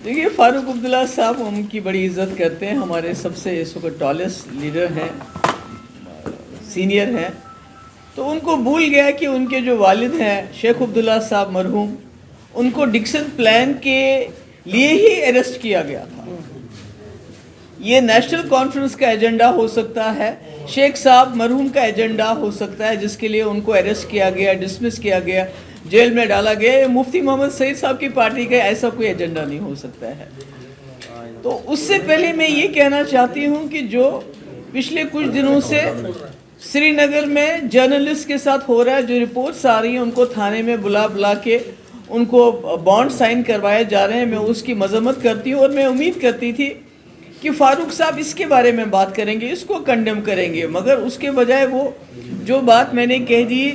دیکھیے فاروق عبداللہ صاحب ہم کی بڑی عزت کرتے ہیں، ہمارے سب سے اس وقت ٹالسٹ لیڈر ہیں، سینئر ہیں. تو ان کو بھول گیا کہ ان کے جو والد ہیں شیخ عبداللہ صاحب مرحوم، ان کو ڈکسن پلان کے لیے ہی اریسٹ کیا گیا تھا. یہ نیشنل کانفرنس کا ایجنڈا ہو سکتا ہے، شیخ صاحب مرحوم کا ایجنڈا ہو سکتا ہے جس کے لیے ان کو اریسٹ کیا گیا، ڈسمس کیا گیا، جیل میں ڈالا گیا. مفتی محمد سعید صاحب کی پارٹی کا ایسا کوئی ایجنڈا نہیں ہو سکتا ہے. تو اس سے پہلے میں یہ کہنا چاہتی ہوں کہ جو پچھلے کچھ دنوں سے سری نگر میں جرنلسٹ کے ساتھ ہو رہا ہے، جو رپورٹس آ رہی ہیں ان کو تھانے میں بلا کے ان کو بانڈ سائن کروائے جا رہے ہیں، میں اس کی مذمت کرتی ہوں. اور میں امید کرتی تھی کہ فاروق صاحب اس کے بارے میں بات کریں گے، اس کو کنڈیم کریں گے، مگر اس کے بجائے وہ جو بات میں نے کہہ دی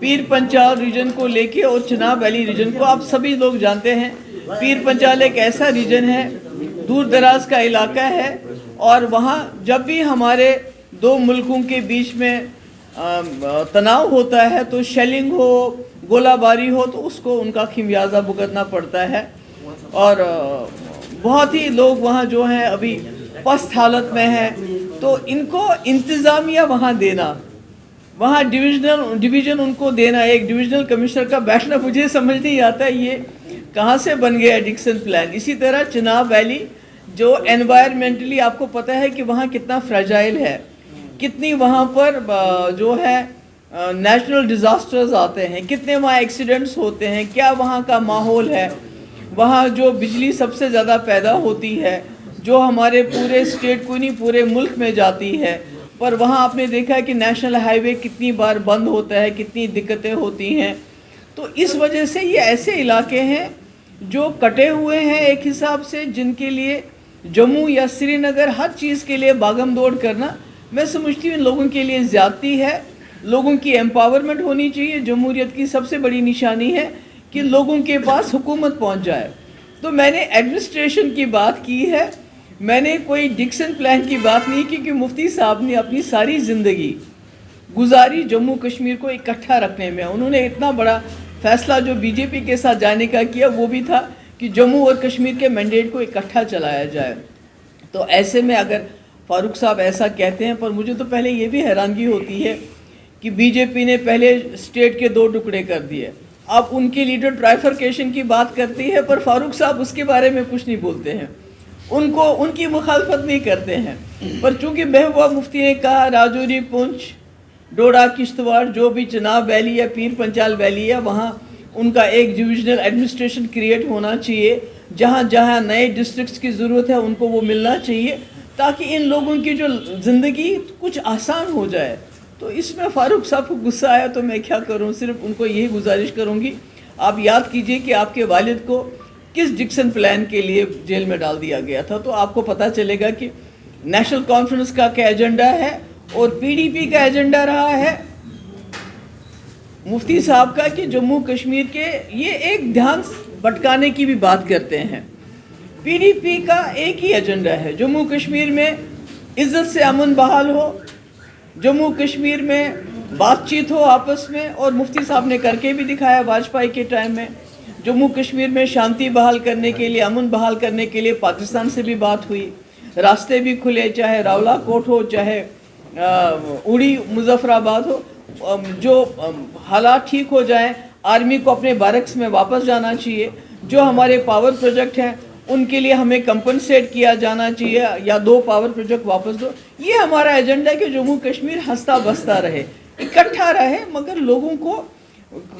پیر پنچال ریجن کو لے کے اور چناب ویلی ریجن کو. آپ سبھی لوگ جانتے ہیں پیر پنچال ایک ایسا ریجن ہے، دور دراز کا علاقہ ہے، اور وہاں جب بھی ہمارے دو ملکوں کے بیچ میں تناؤ ہوتا ہے تو شیلنگ ہو، گولہ باری ہو، تو اس کو ان کا خمیازہ بھگتنا پڑتا ہے. اور بہت ہی لوگ وہاں جو ہیں ابھی پست حالت میں ہیں. تو ان کو انتظامیہ وہاں دینا، وہاں ڈویژن ان کو دینا، ایک ڈویژنل کمشنر کا بیٹھنا، مجھے سمجھ نہیں آتا یہ کہاں سے بن گیا ڈکسن پلان. اسی طرح چناب ویلی جو انوائرمنٹلی آپ کو پتہ ہے کہ وہاں کتنا فریجائل ہے، کتنی وہاں پر جو ہے نیچرل ڈیزاسٹرز آتے ہیں، کتنے وہاں ایکسیڈنٹس ہوتے ہیں، کیا وہاں کا ماحول ہے. وہاں جو بجلی سب سے زیادہ پیدا ہوتی ہے، جو ہمارے پورے اسٹیٹ کو نہیں پورے ملک میں جاتی ہے، پر وہاں آپ نے دیکھا ہے کہ نیشنل ہائی وے کتنی بار بند ہوتا ہے، کتنی دقتیں ہوتی ہیں. تو اس وجہ سے یہ ایسے علاقے ہیں جو کٹے ہوئے ہیں ایک حساب سے، جن کے لیے جموں یا سری نگر ہر چیز کے لیے باغم دوڑ کرنا، میں سمجھتی ہوں ان لوگوں کے لیے زیادتی ہے. لوگوں کی ایمپاورمنٹ ہونی چاہیے. جمہوریت کی سب سے بڑی نشانی ہے کہ لوگوں کے پاس حکومت پہنچ جائے. تو میں نے ایڈمنسٹریشن کی بات کی ہے، میں نے کوئی ڈکسن پلان کی بات نہیں کی، کہ مفتی صاحب نے اپنی ساری زندگی گزاری جموں کشمیر کو اکٹھا رکھنے میں. انہوں نے اتنا بڑا فیصلہ جو بی جے پی کے ساتھ جانے کا کیا، وہ بھی تھا کہ جموں اور کشمیر کے مینڈیٹ کو اکٹھا چلایا جائے. تو ایسے میں اگر فاروق صاحب ایسا کہتے ہیں، پر مجھے تو پہلے یہ بھی حیرانگی ہوتی ہے کہ بی جے پی نے پہلے اسٹیٹ کے 2 ٹکڑے کر دیے، اب ان کی لیڈر ٹرائیفرکیشن کی بات کرتی ہے، پر فاروق صاحب اس کے بارے میں کچھ نہیں بولتے ہیں، ان کی مخالفت نہیں کرتے ہیں. پر چونکہ محبوبہ مفتی نے کہا راجوری، پونچھ، ڈوڈا، کشتواڑ، جو بھی چناب ویلی یا پیر پنچال ویلی ہے، وہاں ان کا ایک ڈویژنل ایڈمنسٹریشن کریٹ ہونا چاہیے. جہاں جہاں نئے ڈسٹرکٹس کی ضرورت ہے ان کو وہ ملنا چاہیے، تاکہ ان لوگوں کی جو زندگی کچھ آسان ہو جائے. تو اس میں فاروق صاحب کو غصہ آیا تو میں کیا کروں، صرف ان کو یہی گزارش کروں گی، آپ یاد کیجئے کہ آپ کے والد کو کس ڈکسن پلان کے لیے جیل میں ڈال دیا گیا تھا. تو آپ کو پتہ چلے گا کہ نیشنل کانفرنس کا کیا ایجنڈا ہے، اور پی ڈی پی کا ایجنڈا رہا ہے مفتی صاحب کا کہ جموں کشمیر کے یہ ایک دھیان بھٹکانے کی بھی بات کرتے ہیں. پی ڈی پی کا ایک ہی ایجنڈا ہے، جموں کشمیر میں عزت سے امن بحال ہو، جموں کشمیر میں بات چیت ہو آپس میں، اور مفتی صاحب نے کر کے بھی دکھایا واجپائی کے ٹائم میں. جموں کشمیر میں شانتی بحال کرنے کے لیے، امن بحال کرنے کے لیے پاکستان سے بھی بات ہوئی، راستے بھی کھلے، چاہے راولا کوٹ ہو، چاہے اڑی مظفر آباد ہو. جو حالات ٹھیک ہو جائیں، آرمی کو اپنے بیرکس میں واپس جانا چاہیے. جو ہمارے پاور پروجیکٹ ہیں ان کے لیے ہمیں کمپنسیٹ کیا جانا چاہیے، یا 2 پاور پروجیکٹ واپس دو. یہ ہمارا ایجنڈا ہے کہ جموں کشمیر ہنستا بستا رہے، اکٹھا رہے، مگر لوگوں کو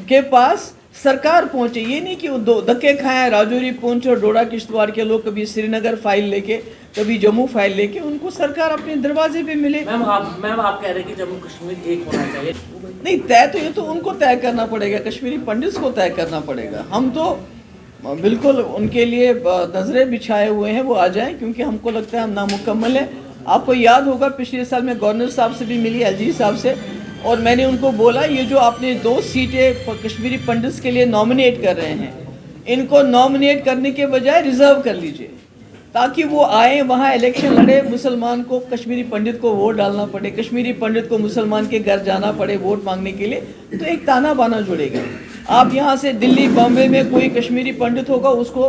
کے پاس سرکار پہنچے. یہ نہیں کہ وہ دھکے کھائیں راجوری، پونچھ اور ڈوڈا کشتواڑ کے لوگ، کبھی سری نگر فائل لے کے، کبھی جموں فائل لے کے، ان کو سرکار اپنے دروازے پہ ملے. میم آپ کہہ رہے ہیں کہ جموں کشمیر ایک ہونا چاہیے. نہیں، طے تو یہ تو ان کو طے کرنا پڑے گا، کشمیری پنڈتس کو طے کرنا پڑے گا. ہم تو بالکل ان کے لیے نظریں بچھائے ہوئے ہیں، وہ آ جائیں، کیونکہ ہم کو لگتا ہے ہم نامکمل ہیں. آپ کو یاد ہوگا پچھلے سال میں گورنر صاحب سے بھی ملی، ایل جی صاحب سے، اور میں نے ان کو بولا یہ جو آپ نے 2 سیٹیں کشمیری پنڈتس کے لیے نامنیٹ کر رہے ہیں، ان کو نامنیٹ کرنے کے بجائے ریزرو کر لیجئے، تاکہ وہ آئیں وہاں الیکشن لڑے، مسلمان کو کشمیری پنڈت کو ووٹ ڈالنا پڑے، کشمیری پنڈت کو مسلمان کے گھر جانا پڑے ووٹ مانگنے کے لیے، تو ایک تانا بانا جڑے گا. آپ یہاں سے دلی، بامبے میں کوئی کشمیری پنڈت ہوگا، اس کو